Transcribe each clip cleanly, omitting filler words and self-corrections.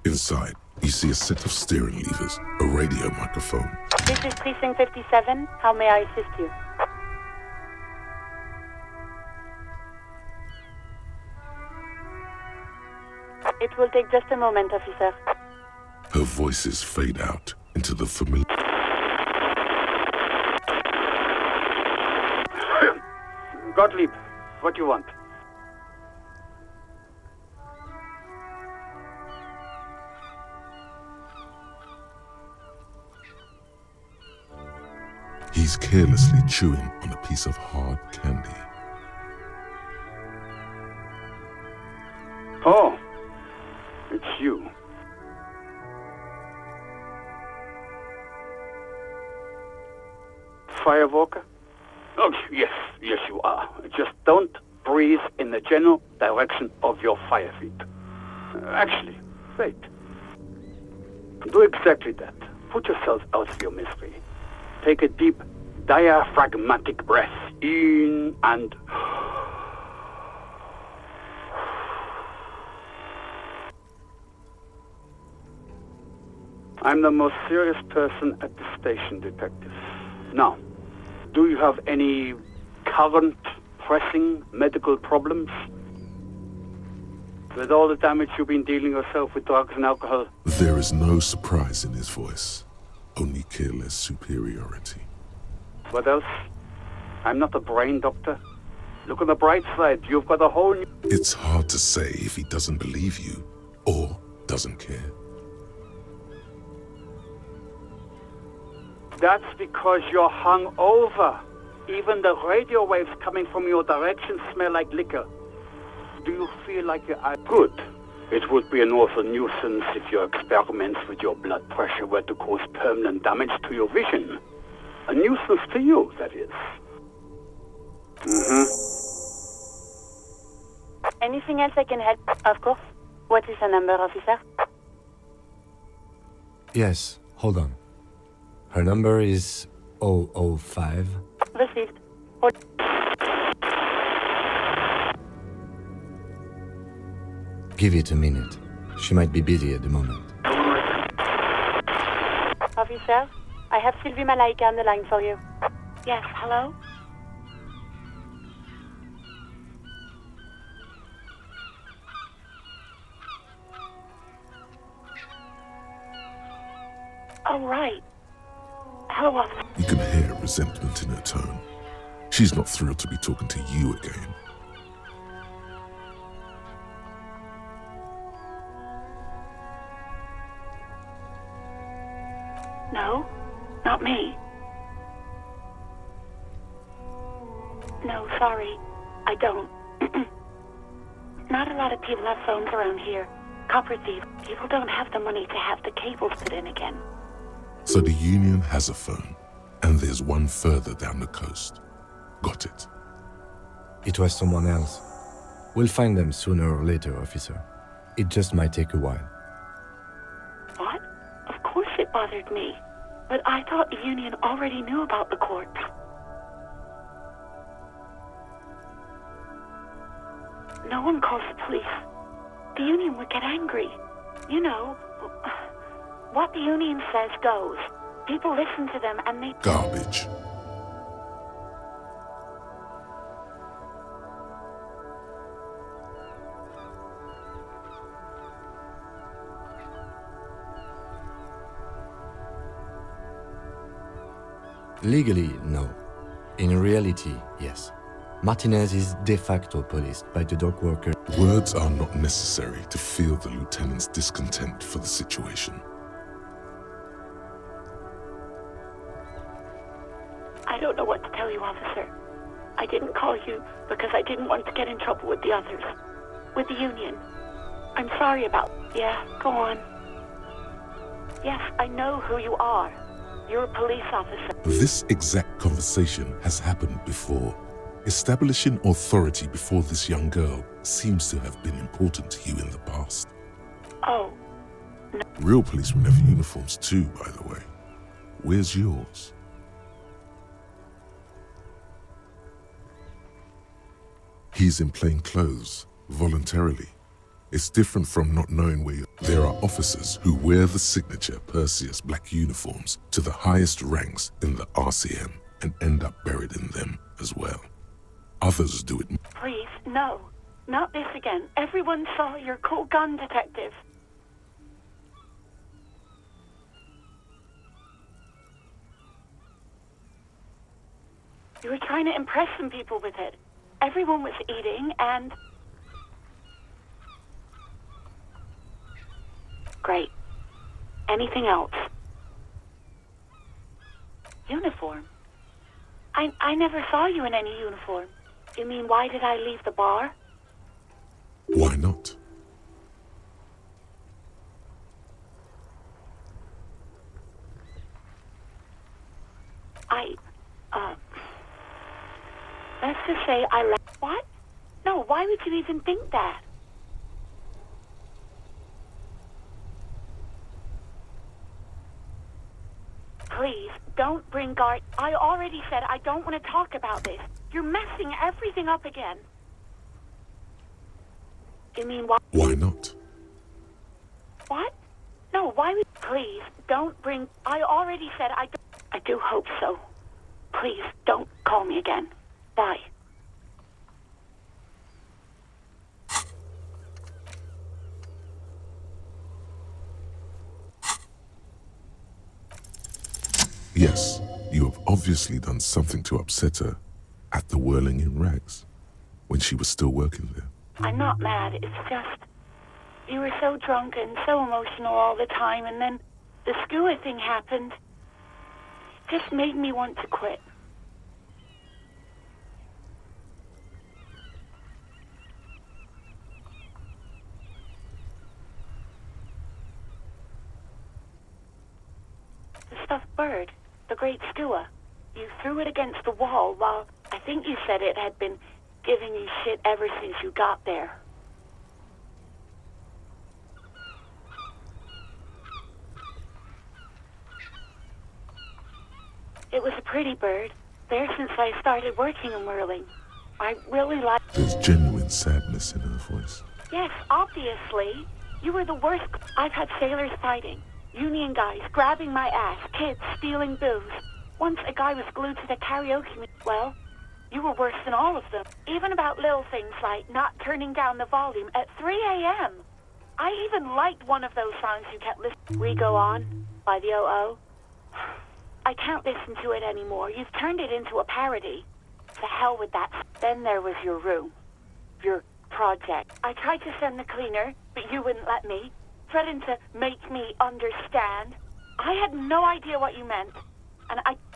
Inside, you see a set of steering levers, a radio microphone. This is Precinct 57. How may I assist you? It will take just a moment, officer. Her voices fade out into the familiar... Gottlieb, what do you want? He's carelessly chewing on a piece of hard candy. Oh, it's you. Firewalker? Oh, yes, you are. Just don't breathe in the general direction of your fire feet. Actually, wait. Do exactly that. Put yourself out of your misery. Take a deep, diaphragmatic breath in and... I'm the most serious person at the station, detective. Now, do you have any current, pressing medical problems? With all the damage you've been dealing yourself with drugs and alcohol? There is no surprise in his voice, only careless superiority. What else? I'm not a brain doctor. Look on the bright side, you've got a whole new... It's hard to say if he doesn't believe you or doesn't care. That's because you're hungover. Even the radio waves coming from your direction smell like liquor. Do you feel like you're good? It would be an awful nuisance if your experiments with your blood pressure were to cause permanent damage to your vision. A nuisance to you, that is. Anything else I can help? Of course. What is the number, officer? Yes, hold on. Her number is 005. Received. Give it a minute. She might be busy at the moment. Officer, I have Sylvie Malaika on the line for you. Yes, hello? Oh, right. Hello, officer. You can hear resentment in her tone. She's not thrilled to be talking to you again. No, not me. No, sorry, I don't. Not a lot of people have phones around here. Copper thief. People don't have the money to have the cables put in again. So the Union has a phone, and there's one further down the coast. Got it. It was someone else. We'll find them sooner or later, officer. It just might take a while. What? Of course it bothered me. But I thought the Union already knew about the corpse. No one calls the police. The Union would get angry. You know, what the Union says goes. People listen to them and they... Garbage. Legally, no. In reality, yes. Martinez is de facto policed by the dock worker. Words are not necessary to feel the lieutenant's discontent for the situation. I don't know what to tell you, officer. I didn't call you because I didn't want to get in trouble with the others. With the Union. I'm sorry about... Yeah, go on. Yes, I know who you are. You're a police officer. This exact conversation has happened before. Establishing authority before this young girl seems to have been important to you in the past. Oh. No. Real policemen have uniforms too, by the way. Where's yours? He's in plain clothes, voluntarily. It's different from not knowing where there are officers who wear the signature Perseus black uniforms to the highest ranks in the RCM and end up buried in them as well. Others do it. Please, no. Not this again. Everyone saw your cool gun, detective. You were trying to impress some people with it. Everyone was eating and... Great. Anything else? Uniform? I never saw you in any uniform. You mean, why did I leave the bar? Why not? Let's just say I left. What? No, why would you even think that? Please, don't bring guard. I already said I don't want to talk about this. You're messing everything up again. You mean why? Why not? What? No, why would... Please, don't bring... I already said I don't... I do hope so. Please, don't call me again. Bye. Yes, you have obviously done something to upset her at the Whirling in Rags when she was still working there. I'm not mad. It's just... You were so drunk and so emotional all the time, and then the skua thing happened. It just made me want to quit. The stuffed bird, the great skua. You threw it against the wall while I think you said it had been giving you shit ever since you got there. It was a pretty bird, there since I started working in whirling. I really like... There's genuine sadness in her voice. Yes, obviously. You were the worst. I've had sailors fighting, union guys grabbing my ass, kids stealing booze. Once a guy was glued to the karaoke... Well, you were worse than all of them. Even about little things like not turning down the volume at 3 a.m. I even liked one of those songs you kept listening. We Go On by the O.O. I can't listen to it anymore. You've turned it into a parody. To hell with that. Then there was your room. Your project. I tried to send the cleaner, but you wouldn't let me. Threatened to make me understand. I had no idea what you meant.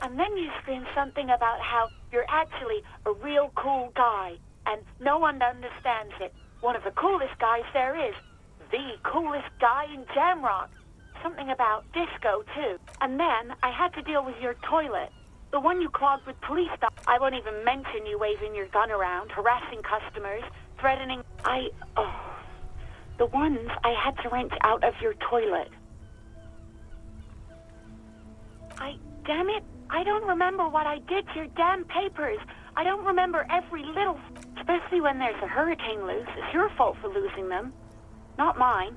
And then you screamed something about how you're actually a real cool guy, and no one understands it. One of the coolest guys there is. The coolest guy in Jamrock. Something about disco, too. And then I had to deal with your toilet. The one you clogged with police stuff. I won't even mention you waving your gun around, harassing customers, threatening... The ones I had to wrench out of your toilet. Damn it, I don't remember what I did to your damn papers. I don't remember every little... Especially when there's a hurricane loose. It's your fault for losing them. Not mine.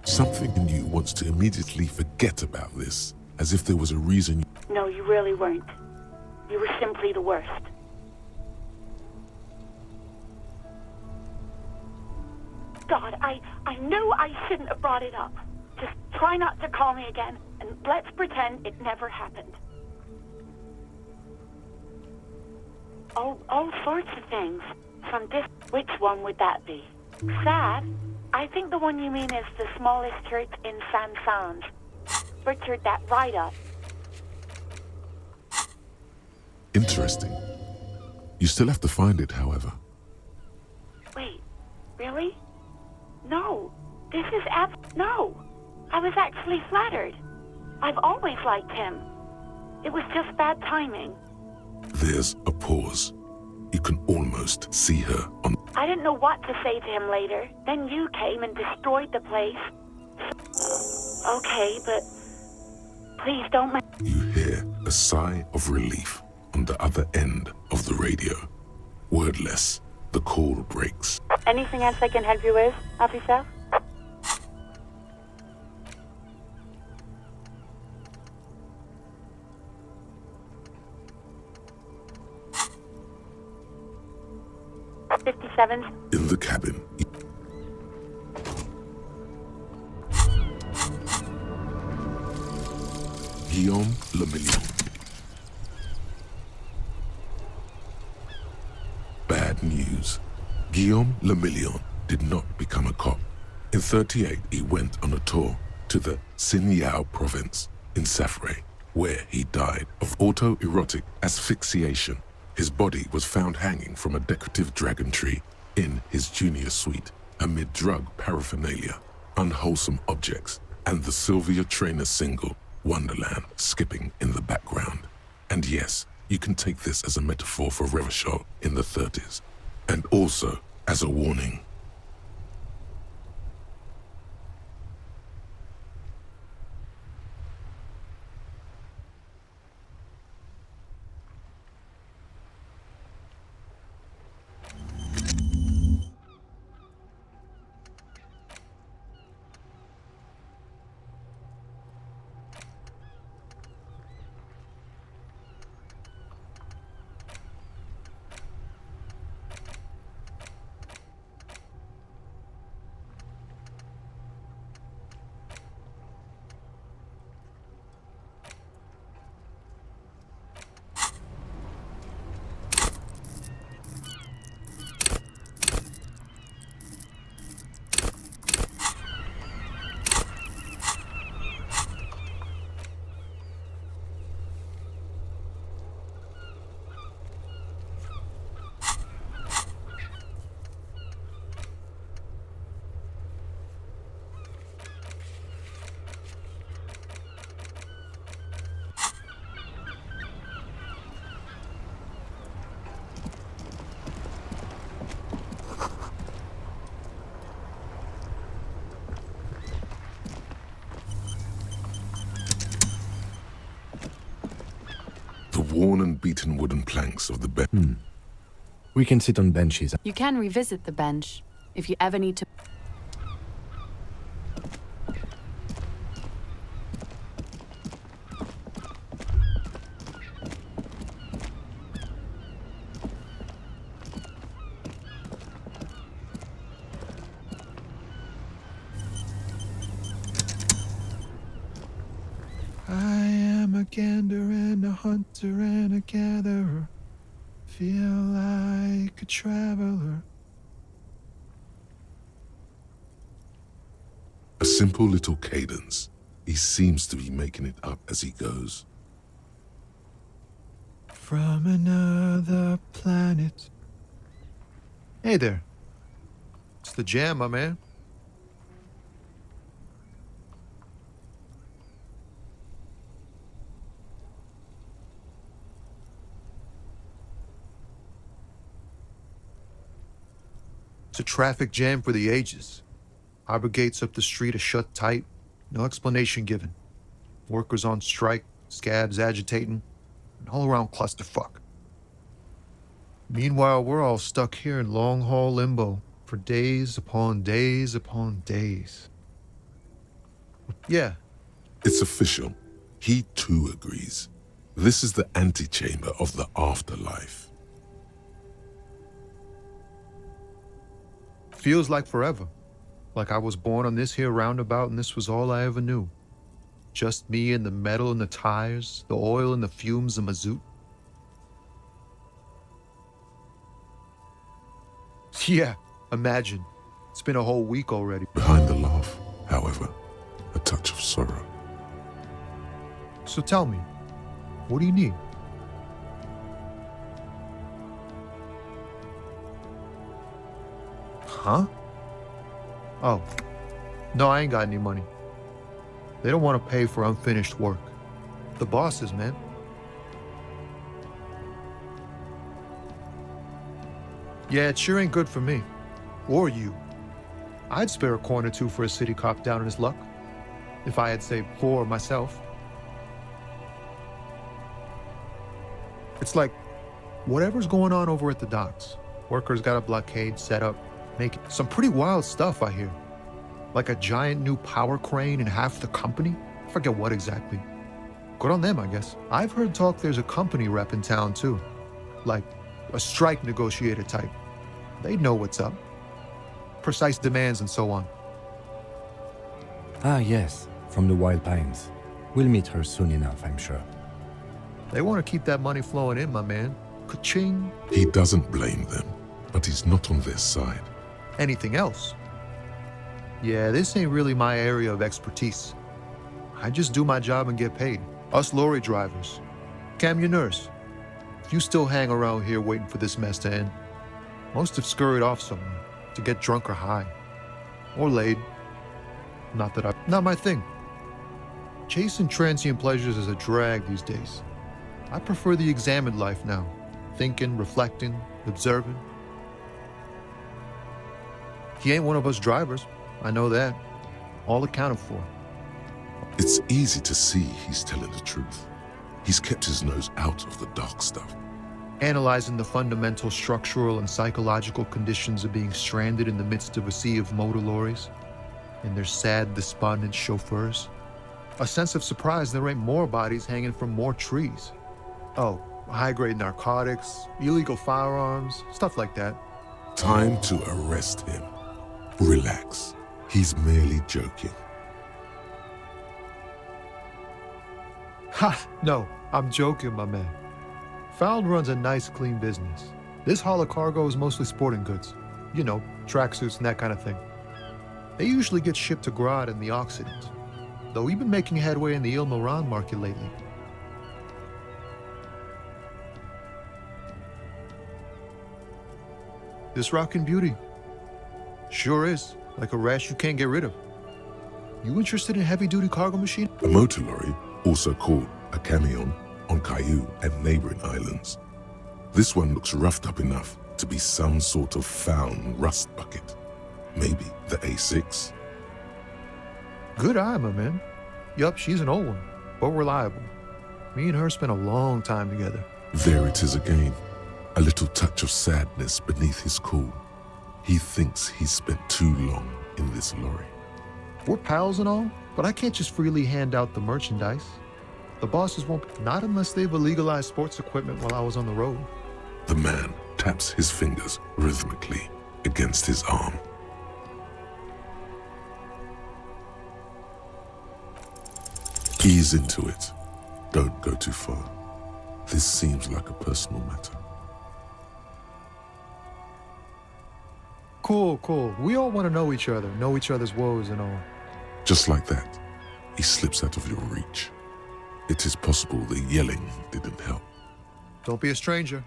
Something in you wants to immediately forget about this, as if there was a reason you... No, you really weren't. You were simply the worst. God, I knew I shouldn't have brought it up. Just try not to call me again, and let's pretend it never happened. All sorts of things. From this... Which one would that be? Sad? I think the one you mean is the smallest church in San Sans. Butchered that right up. Interesting. You still have to find it, however. Wait, really? No, this is no. I was actually flattered. I've always liked him. It was just bad timing. There's a pause. You can almost see her on... I didn't know what to say to him later. Then you came and destroyed the place. Okay, but please don't... You hear a sigh of relief on the other end of the radio. Wordless, the call breaks. Anything else I can help you with, officer? '57. In the cabin, Guillaume Lemillion. Bad news. Guillaume Lemillion did not become a cop. In '38, he went on a tour to the Sinyao province in Safre, where he died of autoerotic asphyxiation. His body was found hanging from a decorative dragon tree in his junior suite amid drug paraphernalia, unwholesome objects, and the Sylvia Trainer single, Wonderland, skipping in the background. And yes, you can take this as a metaphor for Revachol in the 30s, and also as a warning. The worn and beaten wooden planks of the bed. We can sit on benches. You can revisit the bench if you ever need to. I am a gander and a hunter and a gatherer. Feel like a traveler. A simple little cadence. He seems to be making it up as he goes. From another planet. Hey there. It's the jam, my man. It's a traffic jam for the ages. Harbor gates up the street are shut tight, no explanation given. Workers on strike, scabs agitating, an all-around clusterfuck. Meanwhile, we're all stuck here in long-haul limbo for days upon days upon days. Yeah, It's official. He too agrees. This is the antechamber of the afterlife. feels like forever. Like I was born on this here roundabout and this was all I ever knew. Just me and the metal and the tires, the oil and the fumes of mazout. Yeah, imagine. It's been a whole week already. Behind the laugh, however, a touch of sorrow. So tell me, what do you need? Huh? Oh, no, I ain't got any money. They don't want to pay for unfinished work. The bosses, man. Yeah, it sure ain't good for me. Or you. I'd spare a coin or two for a city cop down in his luck. If I had, say, 4 myself. It's like, whatever's going on over at the docks. Workers got a blockade set up. making some pretty wild stuff, I hear. Like a giant new power crane in half the company? I forget what exactly. Good on them, I guess. I've heard talk there's a company rep in town, too. Like a strike negotiator type. They'd know what's up. Precise demands and so on. Ah, yes, from the Wild Pines. We'll meet her soon enough, I'm sure. They want to keep that money flowing in, my man. Ka-ching. He doesn't blame them, but he's not on their side. Anything else? Yeah, this ain't really my area of expertise. I just do my job and get paid. Us lorry drivers. Camionneurs. If you still hang around here waiting for this mess to end, most have scurried off somewhere to get drunk or high. Or laid. Not my thing. Chasing transient pleasures is a drag these days. I prefer the examined life now. Thinking, reflecting, observing. He ain't one of us drivers. I know that. All accounted for. It's easy to see he's telling the truth. He's kept his nose out of the dark stuff. Analyzing the fundamental structural and psychological conditions of being stranded in the midst of a sea of motor lorries and their sad, despondent chauffeurs. A sense of surprise there ain't more bodies hanging from more trees. Oh, high-grade narcotics, illegal firearms, stuff like that. Time to arrest him. Relax. He's merely joking. Ha! No, I'm joking, my man. Found runs a nice, clean business. This haul of cargo is mostly sporting goods. You know, tracksuits and that kind of thing. They usually get shipped to Grad in the Occident, though we've been making headway in the Il Moran market lately. This rockin' beauty. Sure is, like a rash you can't get rid of. You interested in heavy-duty cargo machine? A motor lorry, also called a camion, on Caillou and neighboring islands. This one looks roughed up enough to be some sort of found rust bucket. Maybe the A6? Good eye, my man. Yup, she's an old one, but reliable. Me and her spent a long time together. There it is again. A little touch of sadness beneath his cool. He thinks he's spent too long in this lorry. We're pals and all, but I can't just freely hand out the merchandise. The bosses won't, not unless they've illegalized sports equipment while I was on the road. The man taps his fingers rhythmically against his arm. Ease into it. Don't go too far. This seems like a personal matter. Cool. We all want to know each other, know each other's woes and all. Just like that, he slips out of your reach. It is possible the yelling didn't help. Don't be a stranger.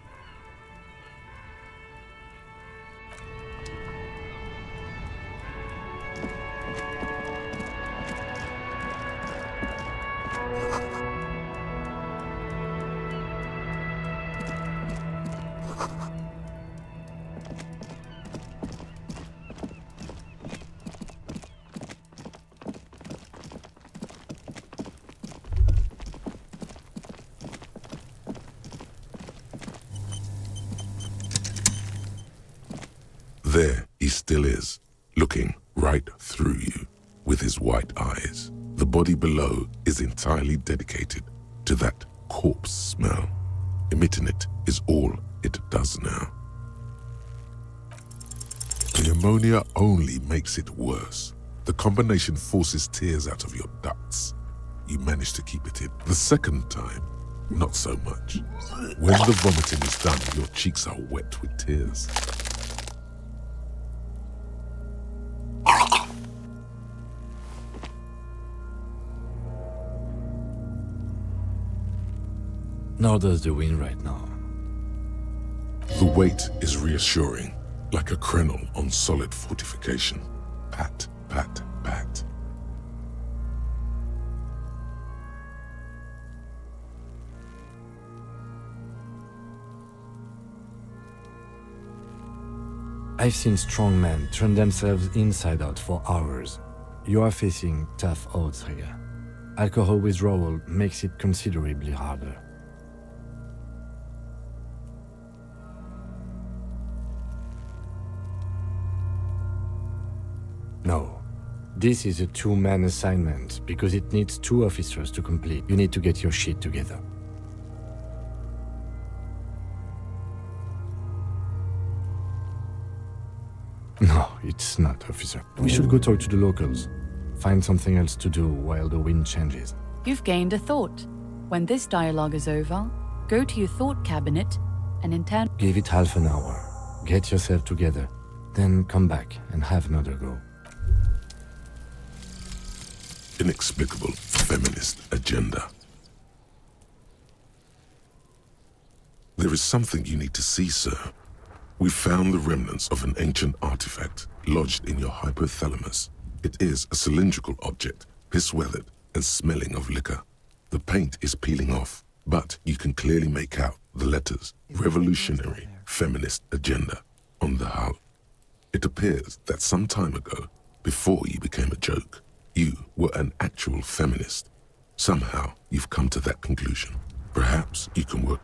There he still is, looking right through you with his white eyes. The body below is entirely dedicated to that corpse smell. Emitting it is all it does now. The ammonia only makes it worse. The combination forces tears out of your ducts. You manage to keep it in. The second time, not so much. When the vomiting is done, your cheeks are wet with tears. Nor does the wind right now. The weight is reassuring, like a crenel on solid fortification. Pat, pat, pat. I've seen strong men turn themselves inside out for hours. You are facing tough odds here. Alcohol withdrawal makes it considerably harder. No. This is a two-man assignment because it needs 2 officers to complete. You need to get your shit together. No, it's not, officer. We should go talk to the locals. Find something else to do while the wind changes. You've gained a thought. When this dialogue is over, go to your thought cabinet and intern. Give it half an hour. Get yourself together. Then come back and have another go. Inexplicable feminist agenda. There is something you need to see, sir. We found the remnants of an ancient artifact lodged in your hypothalamus. It is a cylindrical object, piss-weathered and smelling of liquor. The paint is peeling off, but you can clearly make out the letters Revolutionary Feminist Agenda on the hull. It appears that some time ago, before you became a joke, you were an actual feminist. Somehow, you've come to that conclusion. Perhaps you can work.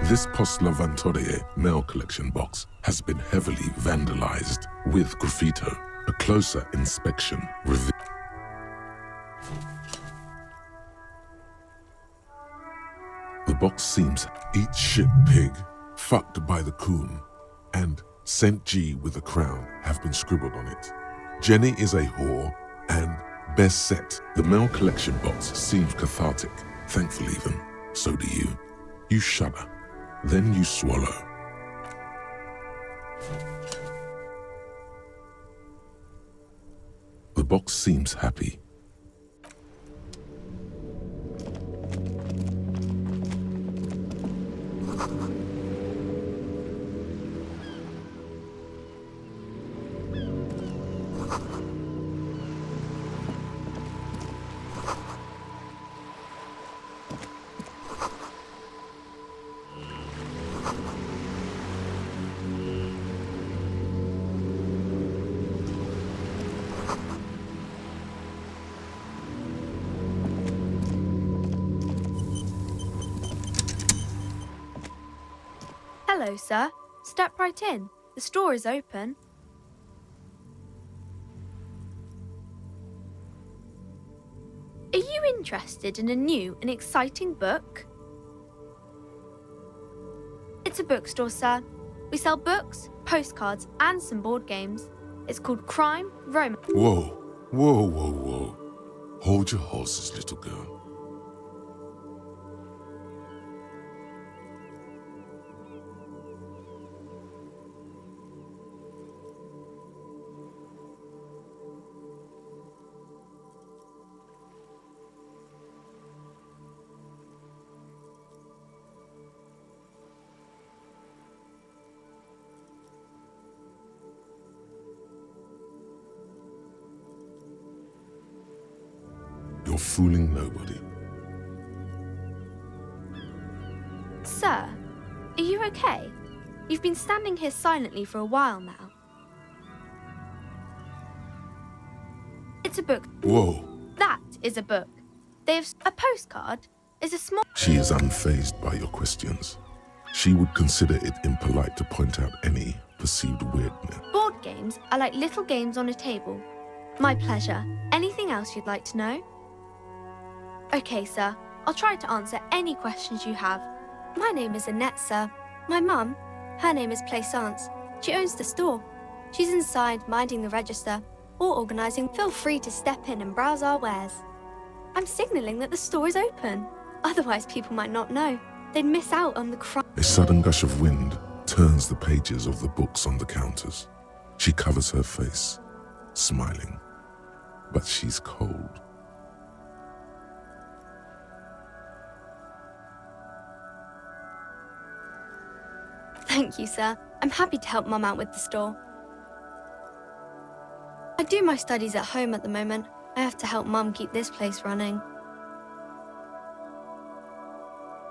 This Postlavantorie mail collection box has been heavily vandalized with graffito. A closer inspection reveals the box seems eat shit pig, fucked by the coon, and St. G with a crown have been scribbled on it. Jenny is a whore, and best set. The mail collection box seems cathartic. Thankfully even, so do you. You shudder. Then you swallow. The box seems happy. Hello, sir. Step right in. The store is open. Are you interested in a new and exciting book? It's a bookstore, sir. We sell books, postcards, and some board games. It's called Crime, Romance. Whoa, whoa, whoa, whoa. Hold your horses, little girl. You're fooling nobody. Sir, are you okay? You've been standing here silently for a while now. It's a book. Whoa. That is a book. They have a postcard. Is a small. She is unfazed by your questions. She would consider it impolite to point out any perceived weirdness. Board games are like little games on a table. My pleasure. Anything else you'd like to know? Okay, sir. I'll try to answer any questions you have. My name is Annette, sir. My mum, her name is Plaisance. She owns the store. She's inside, minding the register, or organising. Feel free to step in and browse our wares. I'm signalling that the store is open. Otherwise, people might not know. They'd miss out on the crime. A sudden gush of wind turns the pages of the books on the counters. She covers her face, smiling, but she's cold. Thank you, sir. I'm happy to help Mum out with the store. I do my studies at home at the moment. I have to help Mum keep this place running.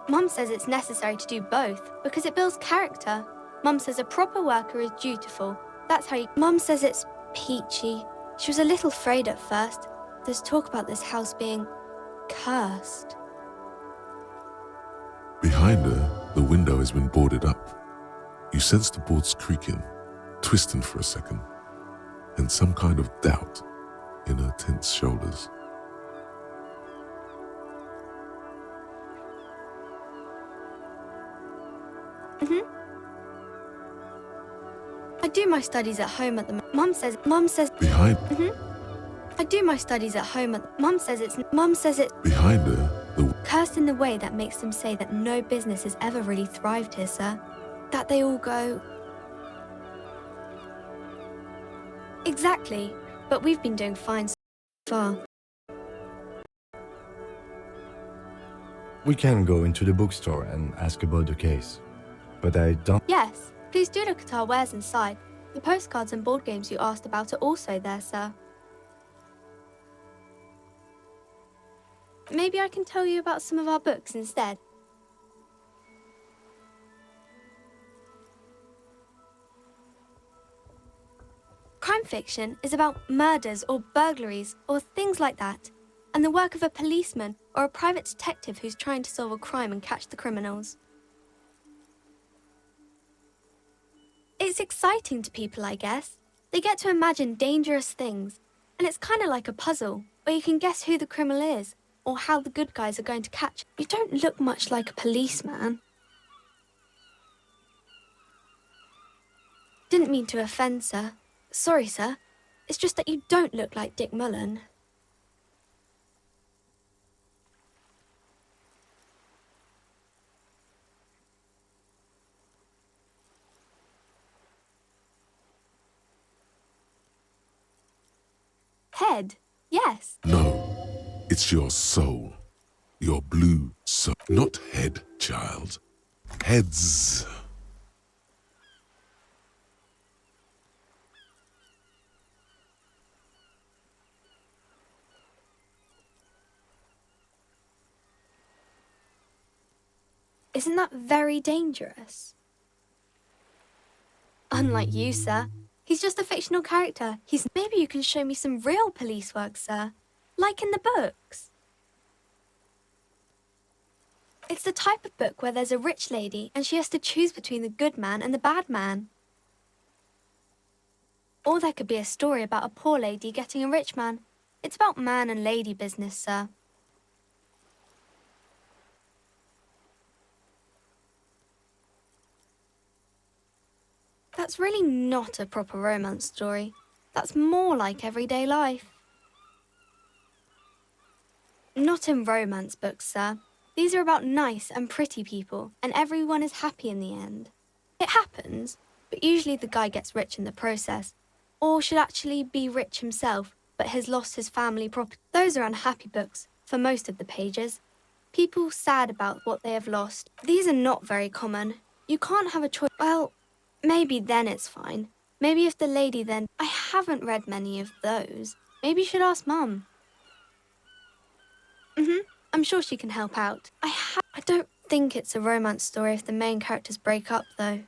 Mum says it's necessary to do both because it builds character. Mum says a proper worker is dutiful. That's how you... Mum says it's peachy. She was a little afraid at first. There's talk about this house being cursed. Behind her, the window has been boarded up. You sense the boards creaking, twisting for a second, and some kind of doubt in her tense shoulders. I do my studies at home at the moment. Mum says Behind I do my studies at home at Mum says it's behind her, the cursed in the way that makes them say that no business has ever really thrived here, sir. That they all go... Exactly, but we've been doing fine so far. We can go into the bookstore and ask about the case, but I don't... Yes, please do look at our wares inside. The postcards and board games you asked about are also there, sir. Maybe I can tell you about some of our books instead. Crime fiction is about murders or burglaries or things like that, and the work of a policeman or a private detective who's trying to solve a crime and catch the criminals. It's exciting to people, I guess. They get to imagine dangerous things, and it's kind of like a puzzle, where you can guess who the criminal is, or how the good guys are going to catch. You don't look much like a policeman. Didn't mean to offend, sir. Sorry, sir. It's just that you don't look like Dick Mullen. Head, yes. No, it's your soul. Your blue soul. Not head, child. Heads. Isn't that very dangerous? Unlike you, sir. He's just a fictional character. Maybe you can show me some real police work, sir. Like in the books. It's the type of book where there's a rich lady and she has to choose between the good man and the bad man. Or there could be a story about a poor lady getting a rich man. It's about man and lady business, sir. That's really not a proper romance story. That's more like everyday life. Not in romance books, sir. These are about nice and pretty people, and everyone is happy in the end. It happens, but usually the guy gets rich in the process, or should actually be rich himself, but has lost his family property. Those are unhappy books, for most of the pages. People sad about what they have lost. These are not very common. You can't have a choice. Well, maybe then it's fine. Maybe if the lady then... I haven't read many of those. Maybe you should ask Mum. I'm sure she can help out. I don't think it's a romance story if the main characters break up, though.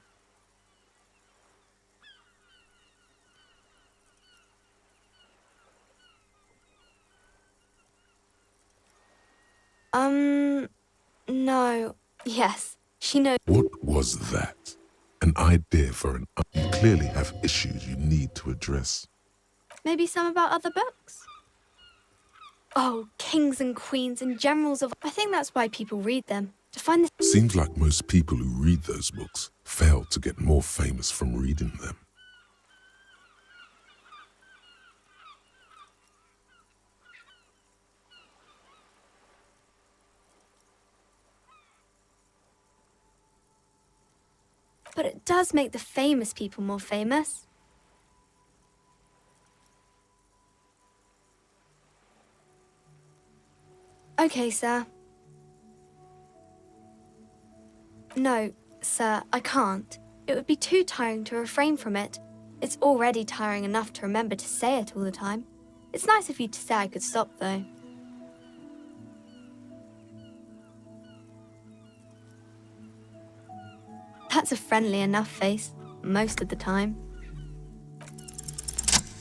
No. Yes, she knows. What was that? An idea for an... You clearly have issues you need to address. Maybe some about other books? Oh, kings and queens and generals of... I think that's why people read them. To find the Seems like most people who read those books fail to get more famous from reading them. But it does make the famous people more famous. Okay, sir. No, sir, I can't. It would be too tiring to refrain from it. It's already tiring enough to remember to say it all the time. It's nice of you to say I could stop, though. That's a friendly enough face, most of the time.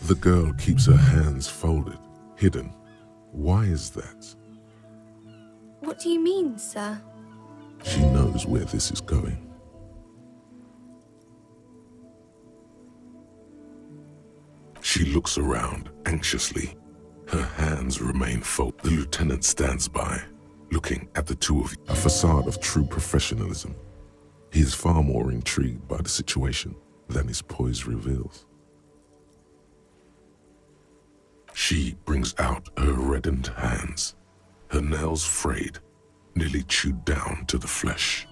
The girl keeps her hands folded, hidden. Why is that? What do you mean, sir? She knows where this is going. She looks around anxiously. Her hands remain folded. The lieutenant stands by, looking at the two of you, a facade of true professionalism. He is far more intrigued by the situation than his poise reveals. She brings out her reddened hands, her nails frayed, nearly chewed down to the flesh.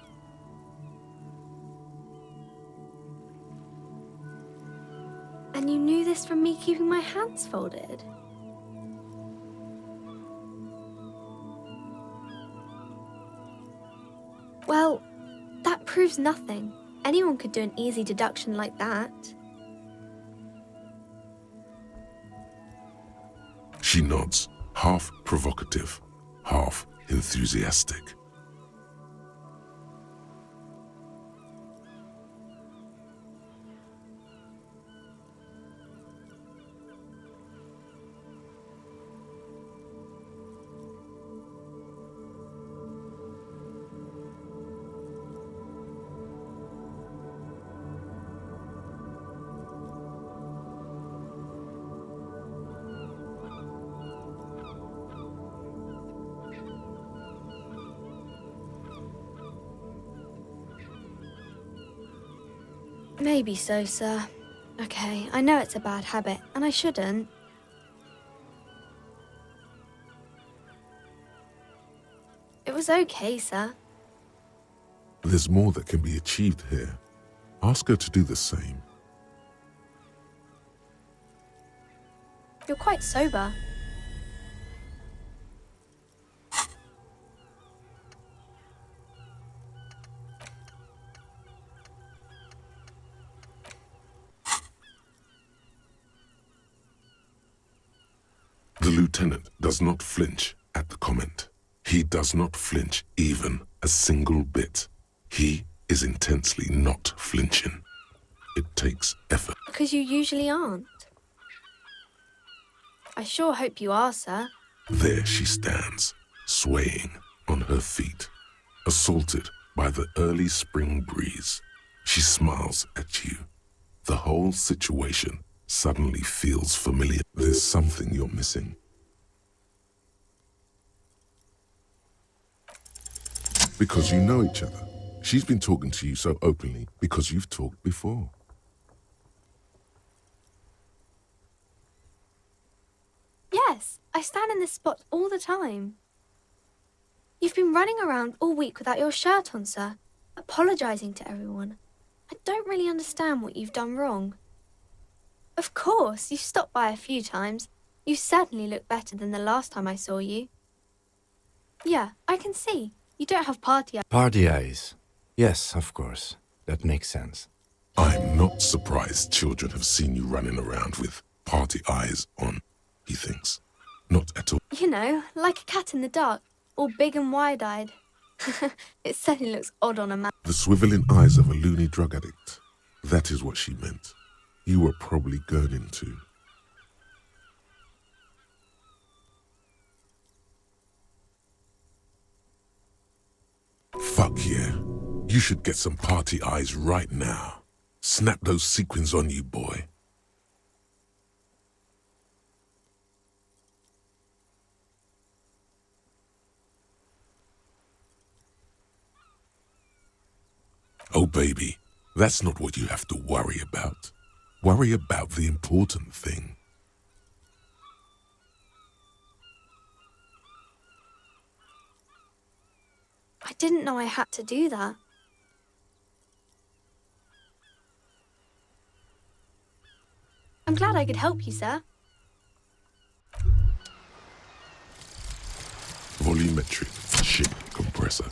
And you knew this from me keeping my hands folded? Well, that proves nothing. Anyone could do an easy deduction like that. She nods, half provocative, half enthusiastic. Maybe so, sir. Okay, I know it's a bad habit, and I shouldn't. It was okay, sir. There's more that can be achieved here. Ask her to do the same. You're quite sober. The lieutenant does not flinch at the comment. He does not flinch even a single bit. He is intensely not flinching. It takes effort. Because you usually aren't. I sure hope you are, sir. There she stands, swaying on her feet, assaulted by the early spring breeze. She smiles at you. The whole situation suddenly feels familiar. There's something you're missing. Because you know each other. She's been talking to you so openly because you've talked before. Yes, I stand in this spot all the time. You've been running around all week without your shirt on, sir, apologizing to everyone. I don't really understand what you've done wrong. Of course, you've stopped by a few times. You certainly look better than the last time I saw you. Yeah, I can see. You don't have party eyes. Party eyes. Yes, of course. That makes sense. I'm not surprised children have seen you running around with party eyes on, he thinks. Not at all. You know, like a cat in the dark, all big and wide-eyed. It certainly looks odd on a man. The swiveling eyes of a loony drug addict. That is what she meant. You were probably gurning too. Fuck yeah. You should get some party eyes right now. Snap those sequins on you, boy. Oh, baby, that's not what you have to worry about. Worry about the important thing. I didn't know I had to do that. I'm glad I could help you, sir. Volumetric ship compressor.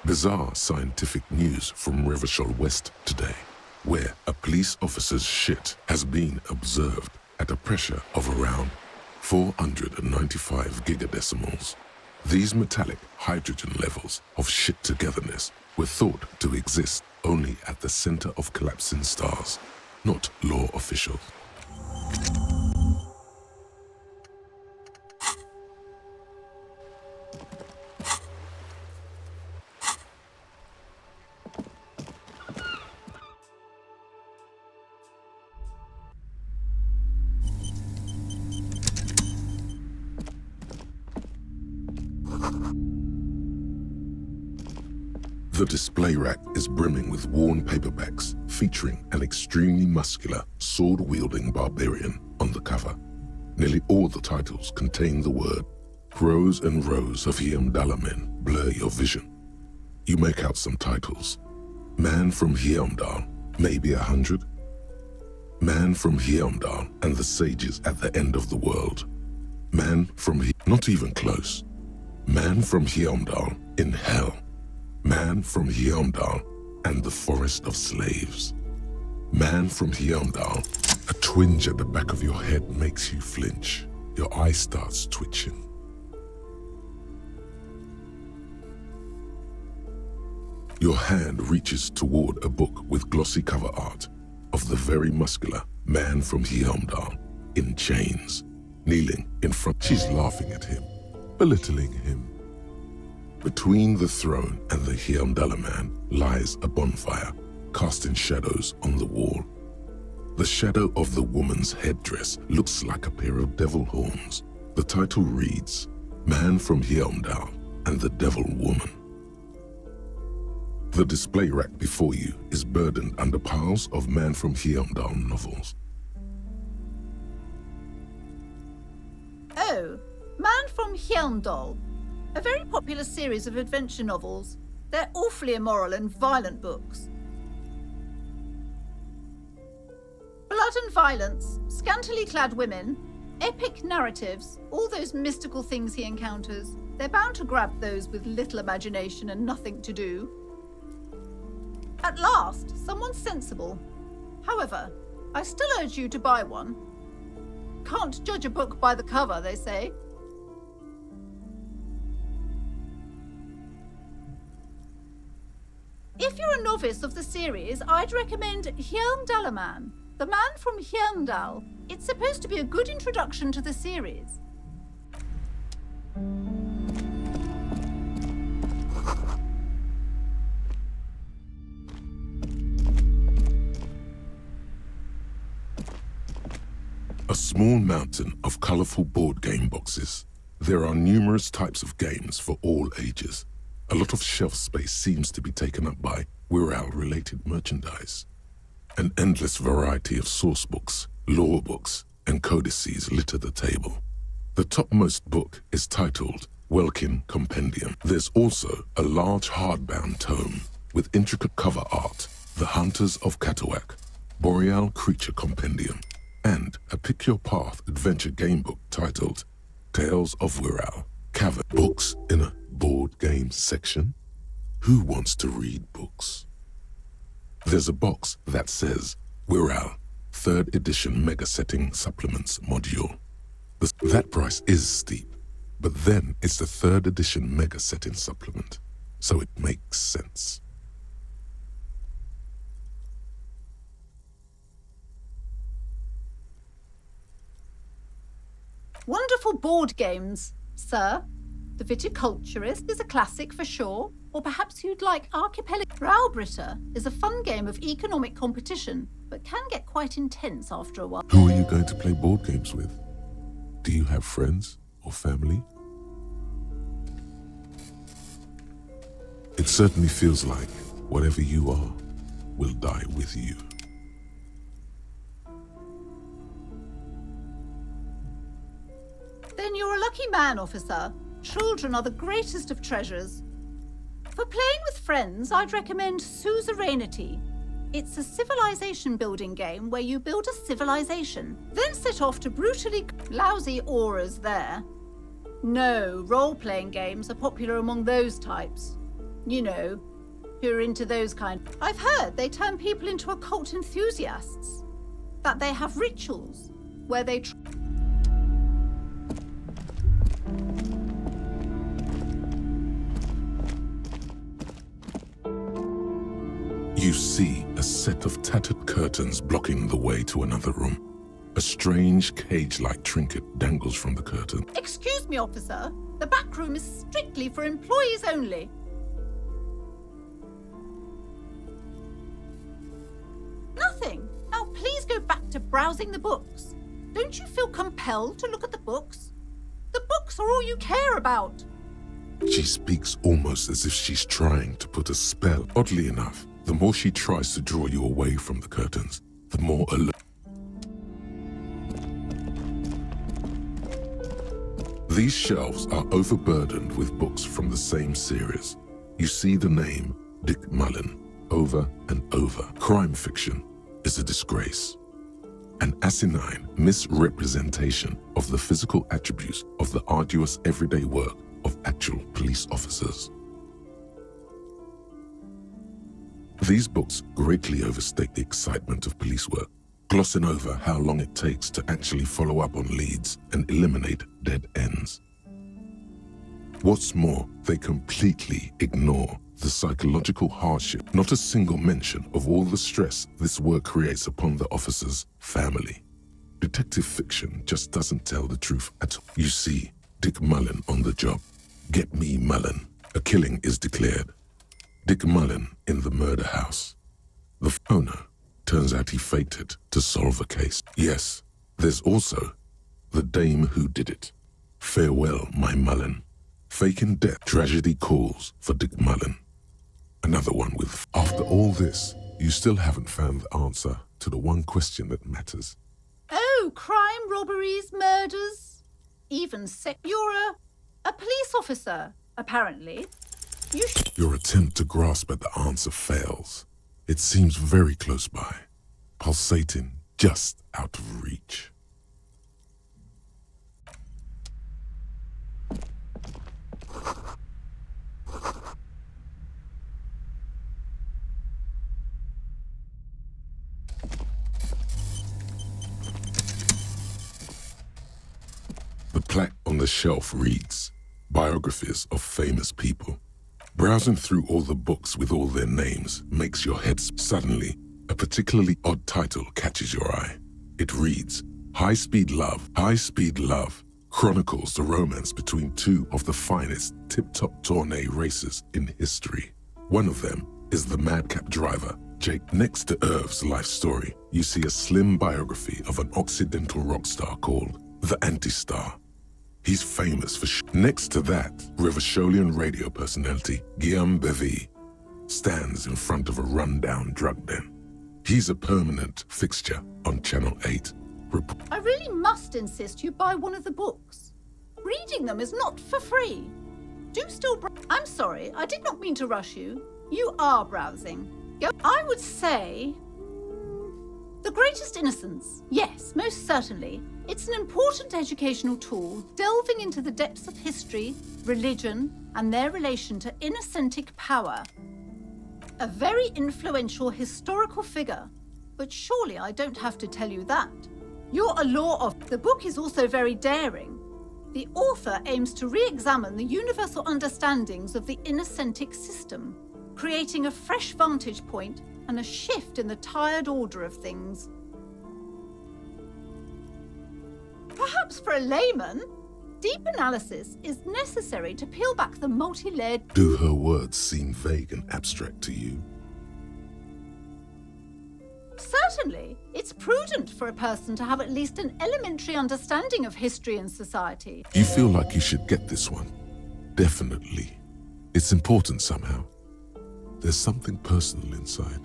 Bizarre scientific news from Revachol West today, where a police officer's shit has been observed at a pressure of around 495 gigadecimals. These metallic hydrogen levels of shit togetherness were thought to exist only at the center of collapsing stars, not law officials. The display rack is brimming with worn paperbacks featuring an extremely muscular, sword-wielding barbarian on the cover. Nearly all the titles contain the word. Rows and rows of Heimdall men blur your vision. You make out some titles. Man from Heimdall, maybe 100. Man from Heimdall and the sages at the end of the world. Man from not even close. Man from Heimdall in hell. Man from Heimdall and the forest of slaves. Man from Heimdall. A twinge at the back of your head makes you flinch. Your eye starts twitching. Your hand reaches toward a book with glossy cover art of the very muscular man from Heimdall in chains, kneeling in front. She's laughing at him, belittling him. Between the throne and the Heimdall man lies a bonfire, casting shadows on the wall. The shadow of the woman's headdress looks like a pair of devil horns. The title reads, Man from Heimdall and the Devil Woman. The display rack before you is burdened under piles of Man from Heimdall novels. Oh, Man from Heimdall. A very popular series of adventure novels. They're awfully immoral and violent books. Blood and violence, scantily clad women, epic narratives, all those mystical things he encounters. They're bound to grab those with little imagination and nothing to do. At last, someone sensible. However, I still urge you to buy one. Can't judge a book by the cover, they say. If you're a novice of the series, I'd recommend Heimdall Man, the man from Heimdall. It's supposed to be a good introduction to the series. A small mountain of colorful board game boxes. There are numerous types of games for all ages. A lot of shelf space seems to be taken up by Wirral-related merchandise. An endless variety of source books, lore books, and codices litter the table. The topmost book is titled Welkin Compendium. There's also a large hardbound tome with intricate cover art, The Hunters of Katawak, Boreal Creature Compendium, and a Pick Your Path adventure game book titled Tales of Wirral. Cavern books in a board game section? Who wants to read books? There's a box that says Wirral 3rd edition mega setting supplements module. That price is steep, but then it's the 3rd edition mega setting supplement, so it makes sense. Wonderful board games, sir. The Viticulturist is a classic for sure, or perhaps you'd like Archipelago. Browbritter is a fun game of economic competition, but can get quite intense after a while. Who are you going to play board games with? Do you have friends or family? It certainly feels like whatever you are will die with you. Then you're a lucky man, officer. Children are the greatest of treasures. For playing with friends, I'd recommend Suzerainty. It's a civilization building game where you build a civilization, then set off to brutally lousy auras there. No, role-playing games are popular among those types. You know, who are into those kind. I've heard they turn people into occult enthusiasts. That they have rituals where they You see a set of tattered curtains blocking the way to another room. A strange cage-like trinket dangles from the curtain. Excuse me, officer. The back room is strictly for employees only. Nothing. Now please go back to browsing the books. Don't you feel compelled to look at the books? The books are all you care about. She speaks almost as if she's trying to put a spell. Oddly enough, the more she tries to draw you away from the curtains, the more alert. These shelves are overburdened with books from the same series. You see the name Dick Mullen over and over. Crime fiction is a disgrace. An asinine misrepresentation of the physical attributes of the arduous everyday work of actual police officers. These books greatly overstate the excitement of police work, glossing over how long it takes to actually follow up on leads and eliminate dead ends. What's more, they completely ignore the psychological hardship, not a single mention of all the stress this work creates upon the officer's family. Detective fiction just doesn't tell the truth at all. You see Dick Mullen on the job. Get me Mullen. A killing is declared. Dick Mullen in the murder house. The owner, turns out he faked it to solve a case. Yes, there's also the dame who did it. Farewell, my Mullen. Faking death, tragedy calls for Dick Mullen. Another one with... After all this, you still haven't found the answer to the one question that matters. Oh, crime, robberies, murders, even sex. You're a police officer, apparently. Your attempt to grasp at the answer fails. It seems very close by, pulsating just out of reach. The plaque on the shelf reads, Biographies of Famous People. Browsing through all the books with all their names makes your head suddenly. A particularly odd title catches your eye. It reads, High Speed Love. High Speed Love chronicles the romance between two of the finest tip-top tourney racers in history. One of them is the madcap driver, Jake. Next to Irv's life story, you see a slim biography of an Occidental rock star called The Anti-Star. He's famous for Next to that, Rivasholian radio personality Guillaume Bevy stands in front of a rundown drug den. He's a permanent fixture on Channel 8. I really must insist you buy one of the books. Reading them is not for free. Do still I'm sorry, I did not mean to rush you. You are browsing. I would say... The Greatest Innocence. Yes, most certainly. It's an important educational tool, delving into the depths of history, religion, and their relation to innocentic power. A very influential historical figure, but surely I don't have to tell you that. You're a law of... The book is also very daring. The author aims to re-examine the universal understandings of the innocentic system, creating a fresh vantage point and a shift in the tired order of things. Perhaps for a layman, deep analysis is necessary to peel back the multi-layered... Do her words seem vague and abstract to you? Certainly. It's prudent for a person to have at least an elementary understanding of history and society. You feel like you should get this one? Definitely. It's important somehow. There's something personal inside.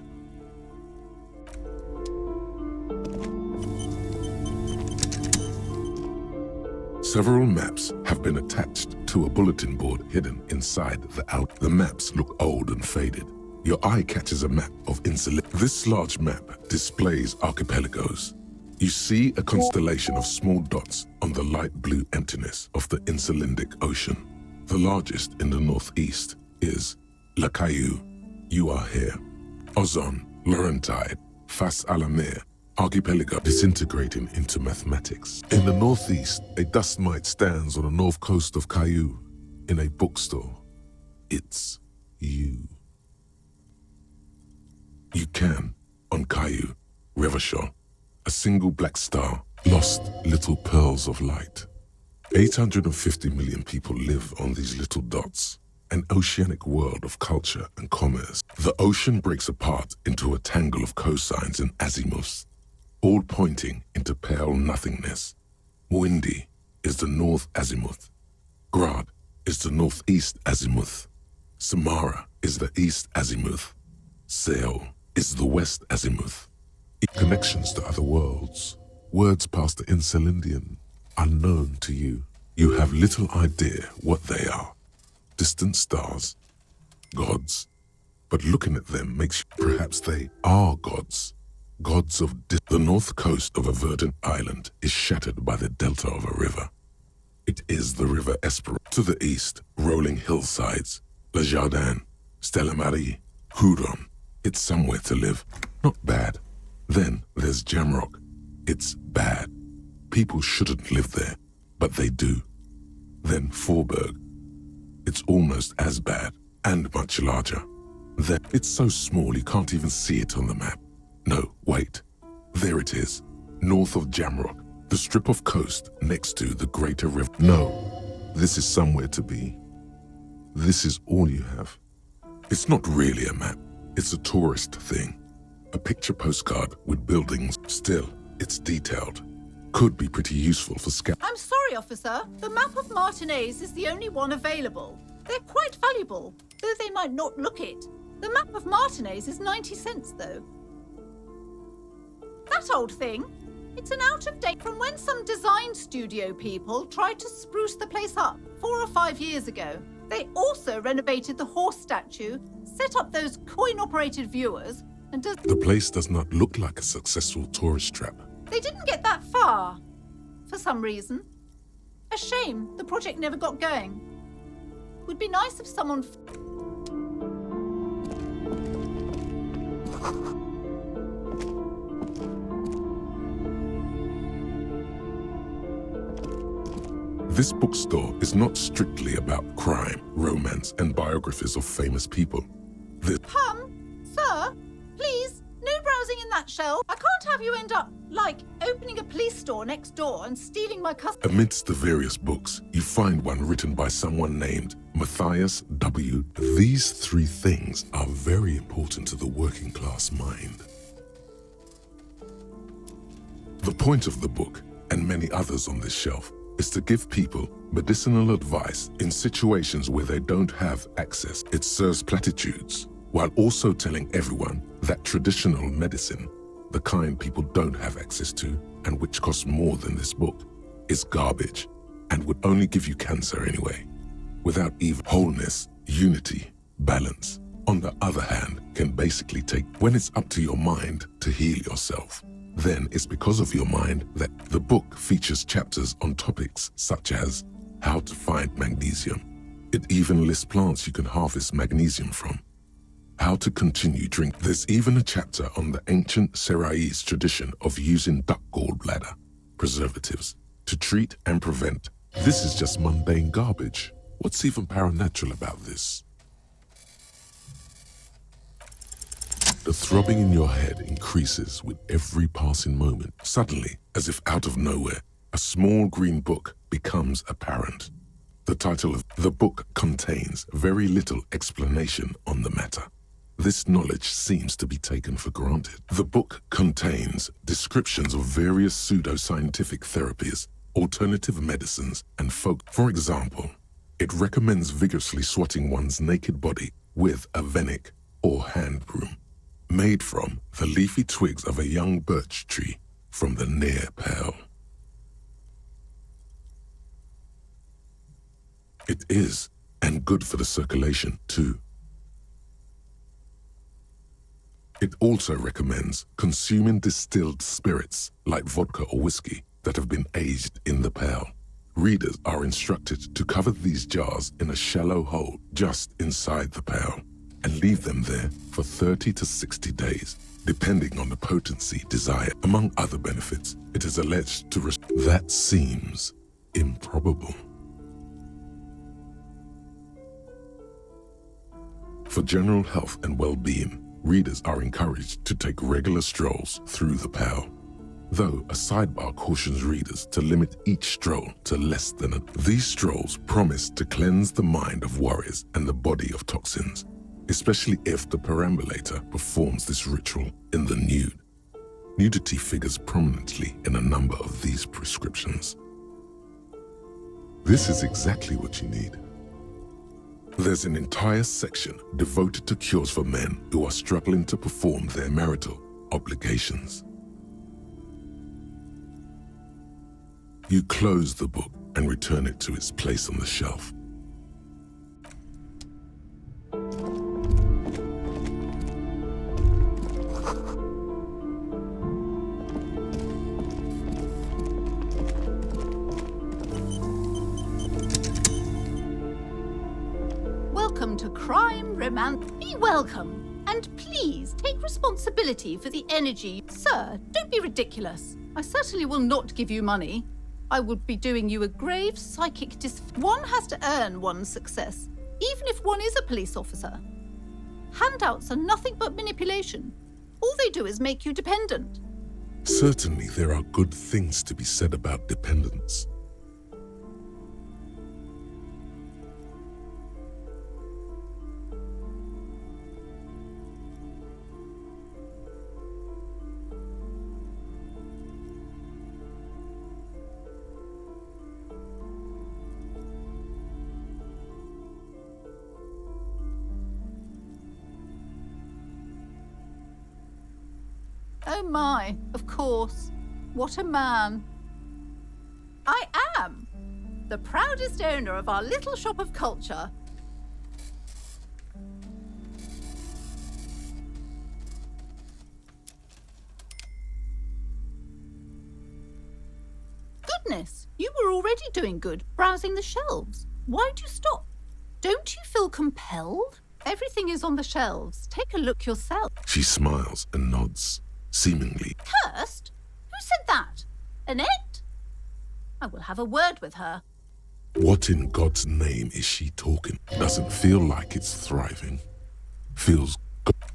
Several maps have been attached to a bulletin board hidden inside the out. The maps look old and faded. Your eye catches a map of Elysium. This large map displays archipelagos. You see a constellation of small dots on the light blue emptiness of the Insulindic Ocean. The largest in the northeast is La Caillou. You are here. Ozon, Laurentide, Fas Alamir, archipelago disintegrating into mathematics. In the northeast, a dust mite stands on the north coast of Caillou in a bookstore. It's you. You can, on Caillou, Revachol, a single black star, lost little pearls of light. 850 million people live on these little dots, an oceanic world of culture and commerce. The ocean breaks apart into a tangle of cosines and azimuths, all pointing into pale nothingness. Windy is the north azimuth. Grad is the northeast azimuth. Samara is the east azimuth. Sail is the west azimuth. Connections to other worlds, words past the Insulindian, unknown to you. You have little idea what they are. Distant stars, gods, but looking at them makes you perhaps they are gods. Gods of the north coast of a verdant island is shattered by the delta of a river. It is the river Esperance. To the east, rolling hillsides, Le Jardin, Stella Marie, Huron. It's somewhere to live. Not bad. Then there's Jamrock. It's bad. People shouldn't live there, but they do. Then Forberg. It's almost as bad and much larger. Then it's so small you can't even see it on the map. No, wait. There it is, north of Jamrock, the strip of coast next to the greater river. No, this is somewhere to be. This is all you have. It's not really a map. It's a tourist thing. A picture postcard with buildings. Still, it's detailed. Could be pretty useful for scouts. I'm sorry, officer. The map of Martinez is the only one available. They're quite valuable, though they might not look it. The map of Martinez is 90 cents, though. That old thing? It's an out-of-date from when some design studio people tried to spruce the place up 4 or 5 years ago. They also renovated the horse statue, set up those coin-operated viewers, and The place does not look like a successful tourist trap. They didn't get that far, for some reason. A shame the project never got going. Would be nice if someone... This bookstore is not strictly about crime, romance, and biographies of famous people. Sir, please, no browsing in that shelf. I can't have you end up, like, opening a police store next door and stealing my customers. Amidst the various books, you find one written by someone named Matthias W. These 3 things are very important to the working class mind. The point of the book, and many others on this shelf, is to give people medicinal advice in situations where they don't have access. It serves platitudes, while also telling everyone that traditional medicine, the kind people don't have access to and which costs more than this book, is garbage and would only give you cancer anyway, without even wholeness, unity, balance. On the other hand, can basically take when it's up to your mind to heal yourself. Then it's because of your mind that the book features chapters on topics such as how to find magnesium. It even lists plants you can harvest magnesium from. How to continue drink. There's even a chapter on the ancient Seraïs tradition of using duck gallbladder, preservatives, to treat and prevent. This is just mundane garbage. What's even paranatural about this? The throbbing in your head increases with every passing moment. Suddenly, as if out of nowhere, a small green book becomes apparent. The title of the book contains very little explanation on the matter. This knowledge seems to be taken for granted. The book contains descriptions of various pseudoscientific therapies, alternative medicines, and folk. For example, it recommends vigorously swatting one's naked body with a venek or hand broom, made from the leafy twigs of a young birch tree from the near pale. It is, and good for the circulation too. It also recommends consuming distilled spirits like vodka or whiskey that have been aged in the pale. Readers are instructed to cover these jars in a shallow hole just inside the pale and leave them there for 30 to 60 days, depending on the potency desired. Among other benefits, it is alleged to that seems improbable. For general health and well-being, readers are encouraged to take regular strolls through the pale. Though a sidebar cautions readers to limit each stroll to less than These strolls promise to cleanse the mind of worries and the body of toxins, especially if the perambulator performs this ritual in the nude. Nudity figures prominently in a number of these prescriptions. This is exactly what you need. There's an entire section devoted to cures for men who are struggling to perform their marital obligations. You close the book and return it to its place on the shelf. Welcome to Crime Romance. Be welcome, and please take responsibility for the energy. Sir, don't be ridiculous. I certainly will not give you money. I would be doing you a grave psychic One has to earn one's success, even if one is a police officer. Handouts are nothing but manipulation. All they do is make you dependent. Certainly there are good things to be said about dependence. Oh my, of course. What a man. I am the proudest owner of our little shop of culture. Goodness, you were already doing good, browsing the shelves. Why'd you stop? Don't you feel compelled? Everything is on the shelves. Take a look yourself. She smiles and nods, seemingly. Cursed? Who said that? Annette? I will have a word with her. What in God's name is she talking? Doesn't feel like it's thriving. Feels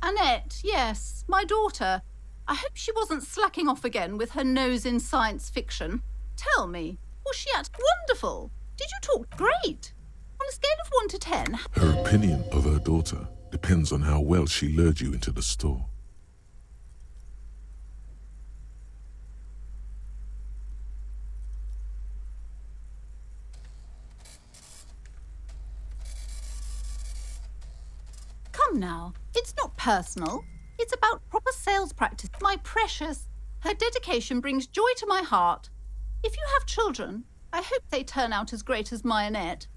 Annette, yes, my daughter. I hope she wasn't slacking off again with her nose in science fiction. Tell me, was she wonderful? Did you talk great? On a scale of 1 to 10... Her opinion of her daughter depends on how well she lured you into the store. Come now, it's not personal. It's about proper sales practice. My precious, her dedication brings joy to my heart. If you have children, I hope they turn out as great as my Annette.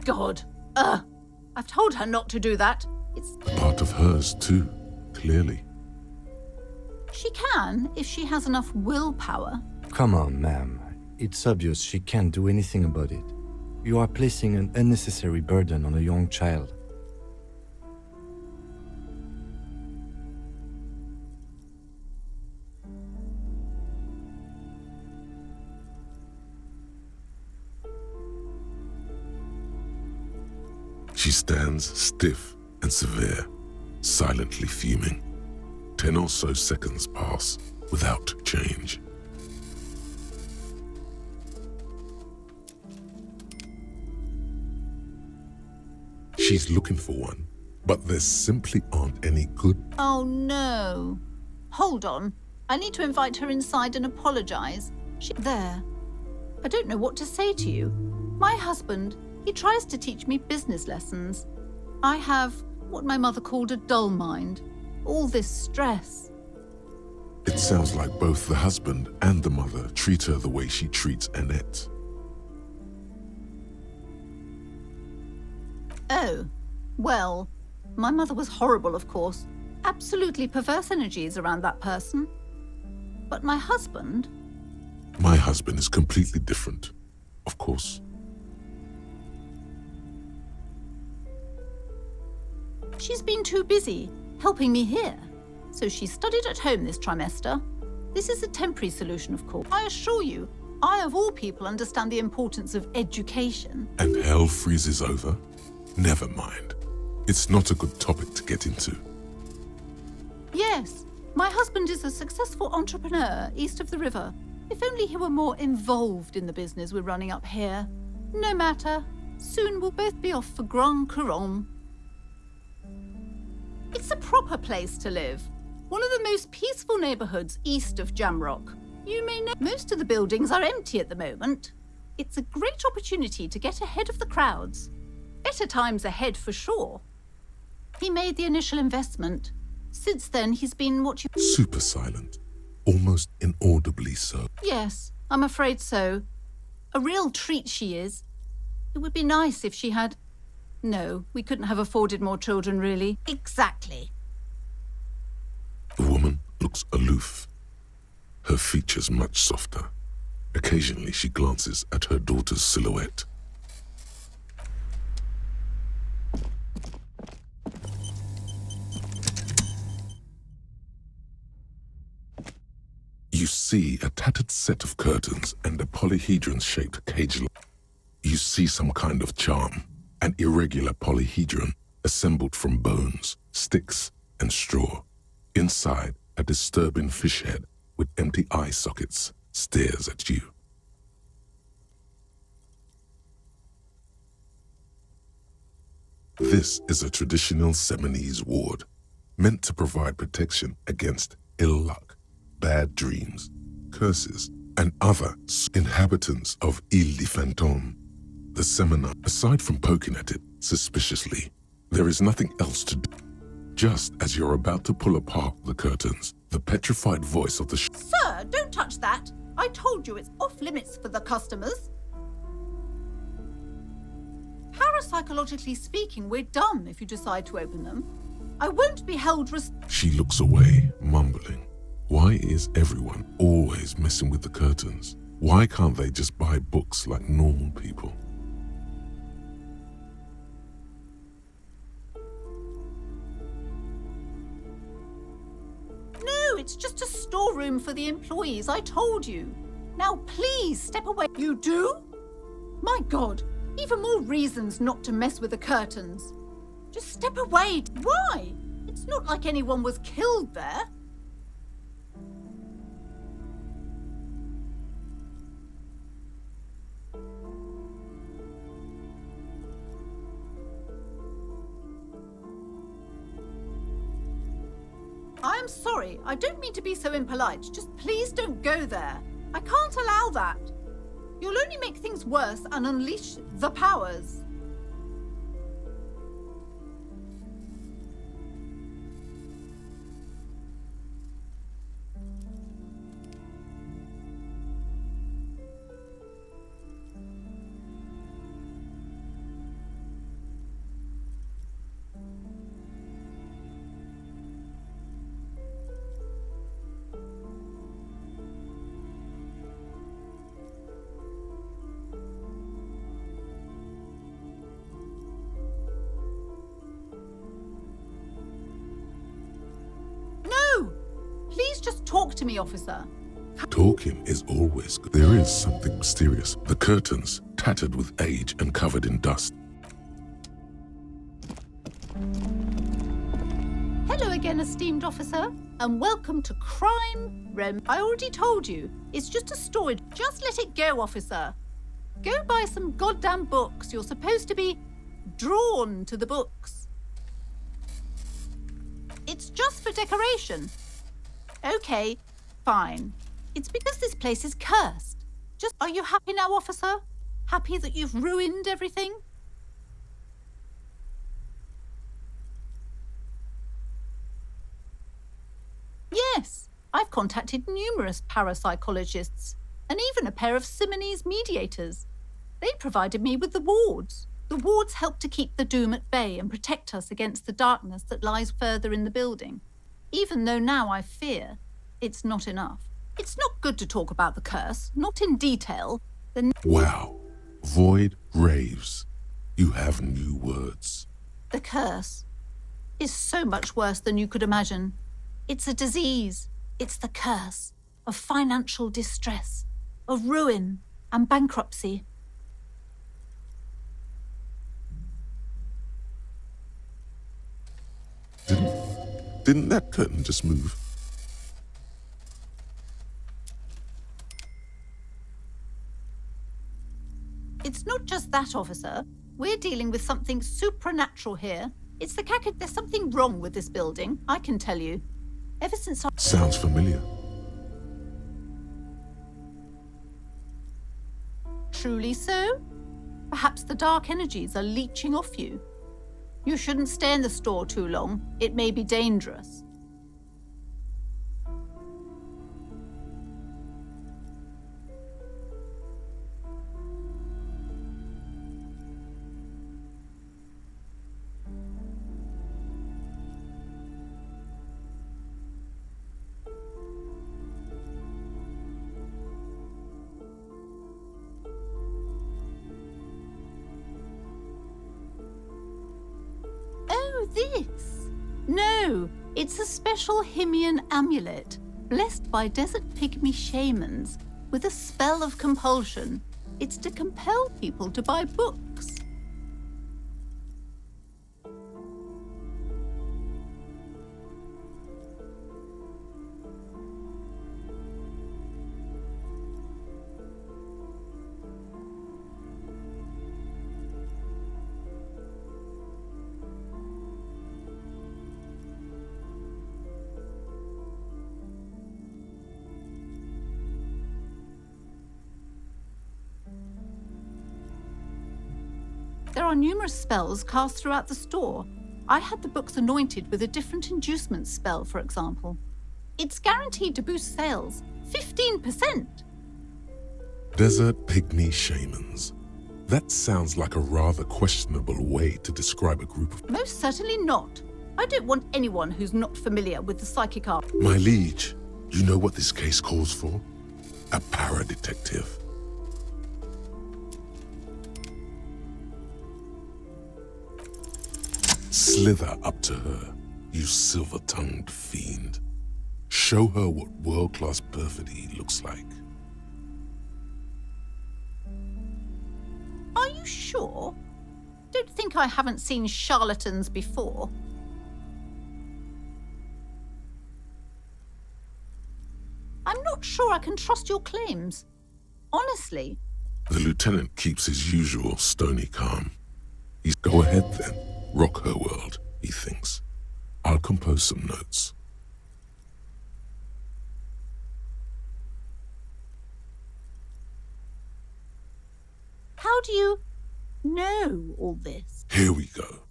God, I've told her not to do that. It's Part of hers too, clearly. She can, if she has enough willpower. Come on, ma'am. It's obvious she can't do anything about it. You are placing an unnecessary burden on a young child. She stands stiff and severe, silently fuming. 10 or so seconds pass without change. She's looking for one, But there simply aren't any good. Oh no. Hold on. I need to invite her inside and apologize. There. I don't know what to say to you. My husband, he tries to teach me business lessons. I have what my mother called a dull mind. All this stress. It sounds like both the husband and the mother treat her the way she treats Annette. Oh, well, my mother was horrible, of course. Absolutely perverse energies around that person. But my husband... My husband is completely different, of course. She's been too busy helping me here. So she studied at home this trimester. This is a temporary solution, of course. I assure you, I of all people understand the importance of education. And hell freezes over? Never mind. It's not a good topic to get into. Yes, my husband is a successful entrepreneur east of the river. If only he were more involved in the business we're running up here. No matter. Soon we'll both be off for Grand Couronne. It's a proper place to live. One of the most peaceful neighborhoods east of Jamrock. You may know most of the buildings are empty at the moment. It's a great opportunity to get ahead of the crowds. Better times ahead for sure. He made the initial investment. Since then, he's been what you... Super silent. Almost inaudibly so. Yes, I'm afraid so. A real treat she is. It would be nice if she had... No, we couldn't have afforded more children, really. Exactly. The woman looks aloof. Her features much softer. Occasionally she glances at her daughter's silhouette. You see a tattered set of curtains and a polyhedron-shaped cage. You see some kind of charm, an irregular polyhedron assembled from bones, sticks, and straw. Inside, a disturbing fish head with empty eye sockets stares at you. This is a traditional Seminese ward, meant to provide protection against ill luck, bad dreams, curses, and other inhabitants of Ile de Fantôme. The seminar, aside from poking at it suspiciously, there is nothing else to do. Just as you're about to pull apart the curtains, the petrified voice of the Sir, don't touch that. I told you it's off limits for the customers. Parapsychologically speaking, we're done if you decide to open them. I won't be held She looks away, mumbling. Why is everyone always messing with the curtains? Why can't they just buy books like normal people? No, it's just a storeroom for the employees, I told you. Now please step away. You do? My God, even more reasons not to mess with the curtains. Just step away. Why? It's not like anyone was killed there. I'm sorry, I don't mean to be so impolite. Just please don't go there. I can't allow that. You'll only make things worse and unleash the powers. Please just talk to me, officer. Talking is always good. There is something mysterious. The curtains, tattered with age and covered in dust. Hello again, esteemed officer, and welcome to Crime Rem. I already told you, it's just a story. Just let it go, officer. Go buy some goddamn books. You're supposed to be drawn to the books. It's just for decoration. Okay, fine. It's because this place is cursed. Just, are you happy now, officer? Happy that you've ruined everything? Yes, I've contacted numerous parapsychologists and even a pair of Simonese mediators. They provided me with the wards. The wards help to keep the doom at bay and protect us against the darkness that lies further in the building. Even though now I fear, it's not enough. It's not good to talk about the curse, not in detail. Wow. Void raves. You have new words. The curse is so much worse than you could imagine. It's a disease. It's the curse of financial distress, of ruin and bankruptcy. Didn't that curtain just move? It's not just that, officer. We're dealing with something supernatural here. It's the caca. There's something wrong with this building, I can tell you. Ever since I... Sounds familiar. Truly so? Perhaps the dark energies are leeching off you. You shouldn't stay in the store too long. It may be dangerous. This? No, it's a special Himian amulet, blessed by desert pygmy shamans, with a spell of compulsion. It's to compel people to buy books. There are numerous spells cast throughout the store. I had the books anointed with a different inducement spell, for example. It's guaranteed to boost sales 15%. Desert pygmy shamans. That sounds like a rather questionable way to describe a group of... Most certainly not. I don't want anyone who's not familiar with the psychic art. My liege, you know what this case calls for? A para-detective. Slither up to her, you silver-tongued fiend. Show her what world-class perfidy looks like. Are you sure? Don't think I haven't seen charlatans before. I'm not sure I can trust your claims. Honestly. The lieutenant keeps his usual stony calm. He's go ahead then. Rock her world, he thinks. I'll compose some notes. How do you know all this? Here we go.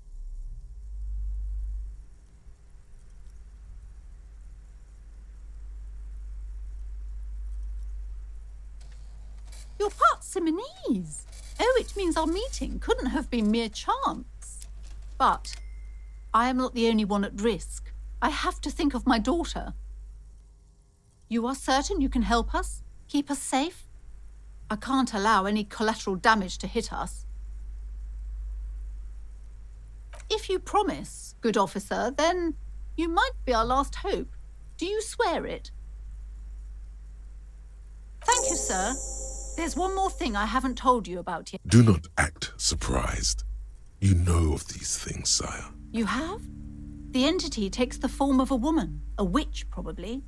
You're part Simonese. Oh, it means our meeting couldn't have been mere chance. But I am not the only one at risk. I have to think of my daughter. You are certain you can help us? Keep us safe? I can't allow any collateral damage to hit us. If you promise, good officer, then you might be our last hope. Do you swear it? Thank you, sir. There's one more thing I haven't told you about yet. Do not act surprised. You know of these things, sire. You have? The entity takes the form of a woman, a witch probably.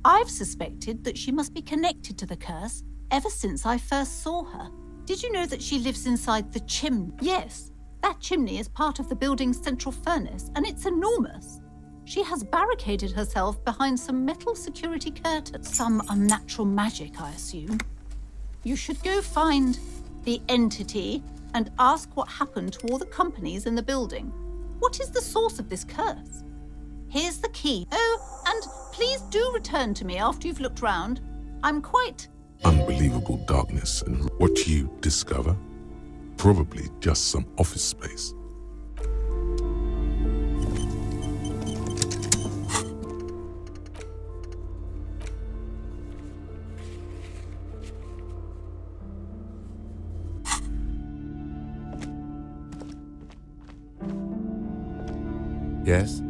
I've suspected that she must be connected to the curse ever since I first saw her. Did you know that she lives inside the chimney? Yes, that chimney is part of the building's central furnace, and it's enormous. She has barricaded herself behind some metal security curtains. Some unnatural magic, I assume. You should go find the entity and ask what happened to all the companies in the building. What is the source of this curse? Here's the key. Oh, and please do return to me after you've looked round. I'm quite... Unbelievable darkness, and what you discover? Probably just some office space. Yes?